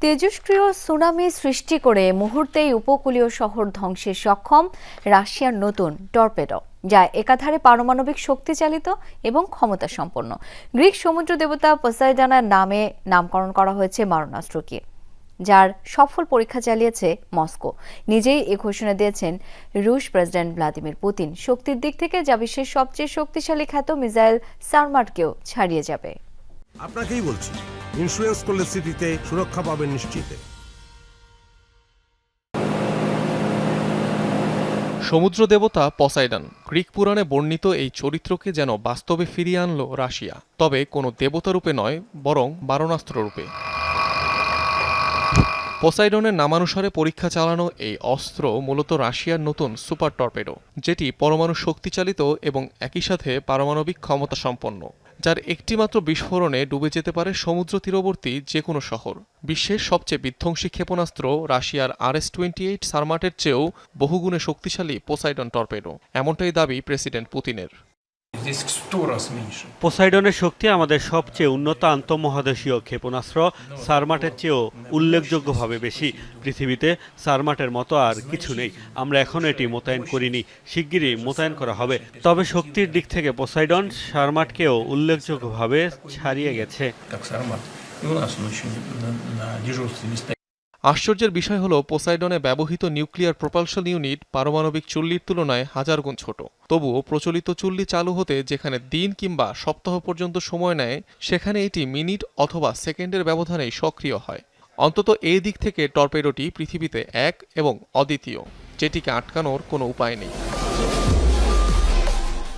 তেজস্ক্রিয় tsunami সৃষ্টি করে মুহূর্তেই উপকূলীয় শহর ধ্বংসে সক্ষম রাশিয়ার নতুন টর্পেডো, যা একাধারে পারমাণবিক শক্তি চালিত এবং ক্ষমতা সম্পন্ন। গ্রিক সমুদ্র দেবতা পোসাইডনের নামে নামকরণ করা হয়েছে মারণাস্ত্রকে, যার সফল পরীক্ষা চালিয়েছে মস্কো। নিজেই এ ঘোষণা দিয়েছেন রুশ প্রেসিডেন্ট ভ্লাদিমির পুতিন। শক্তির দিক থেকে যা বিশ্বের সবচেয়ে শক্তিশালী খ্যাত মিসাইল সারমাটকেও ছাড়িয়ে যাবে। আপনাকেই বলছি, ইন্স্যুরেন্স করলে সিটিতে সুরক্ষা পাবেন নিশ্চিতে। সমুদ্র দেবতা পসাইডন, গ্রিক পুরাণে বর্ণিত এই চরিত্রকে যেন বাস্তবে ফিরিয়ে আনলো রাশিয়া, তবে কোনো দেবতা রূপে নয়, বরং মারণাস্ত্র রূপে। পোসাইডনের নামানুসারে পরীক্ষা চালানো এই অস্ত্র মূলত রাশিয়ার নতুন সুপার টর্পেডো, যেটি পরমাণু শক্তিচালিত এবং একই সাথে পারমাণবিক ক্ষমতা সম্পন্ন, যার একটিমাত্র বিস্ফোরণে ডুবে যেতে পারে সমুদ্র তীরবর্তী যে কোনো শহর। বিশ্বের সবচেয়ে বিধ্বংসী ক্ষেপণাস্ত্র রাশিয়ার RS-28 সারমাটের চেয়েও বহুগুণে শক্তিশালী পোসাইডন টর্পেডো, এমনটাই দাবি প্রেসিডেন্ট পুতিনের। পোসাইডনের শক্তি আমাদের সবচেয়ে উন্নত আন্তঃমহাদেশীয় ক্ষেপণাস্ত্র সারমাটের চেয়েও উল্লেখযোগ্যভাবে বেশি। পৃথিবীতে সারমাটের মতো আর কিছু নেই। আমরা এখনো এটি মোতায়েন করিনি, শিগগিরই মোতায়েন করা হবে। তবে শক্তির দিক থেকে পোসাইডন সারমাটকেও উল্লেখযোগ্যভাবে ছাড়িয়ে গেছে। আশ্চর্যের বিষয় হলো, পোসাইডনে ব্যবহৃত নিউক্লিয়ার প্রপালশন ইউনিট পারমাণবিক চুল্লির তুলনায় 1000 গুণ ছোট। তবুও প্রচলিত চুল্লি চালু হতে যেখানে দিন কিংবা সপ্তাহ পর্যন্ত সময় নেয়, সেখানে এটি মিনিট অথবা সেকেন্ডের ব্যবধানেই সক্রিয় হয়। অন্তত এই দিক থেকে টর্পেডোটি পৃথিবীতে এক এবং অদ্বিতীয়, যেটিকে আটকানোর কোনো উপায় নেই।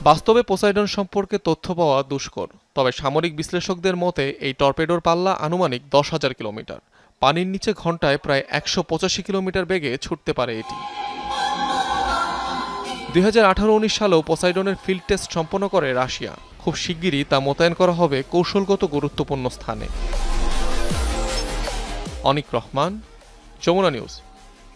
বাস্তবে পোসাইডন সম্পর্কে তথ্য পাওয়া দুষ্কর, তবে সামরিক বিশ্লেষকদের মতে এই টর্পেডোর পাল্লা আনুমানিক 10,000 কিলোমিটার। পানির নিচে ঘন্টায় প্রায় 185 কিলোমিটার বেগে ছুটতে পারে এটি। 2018-19 সালেও পোসাইডনের ফিল্ড টেস্ট সম্পন্ন করে রাশিয়া। খুব শিগগিরই তা মোতায়েন করা হবে কৌশলগত গুরুত্বপূর্ণ স্থানে। অনিক রহমান, যমুনা নিউজ।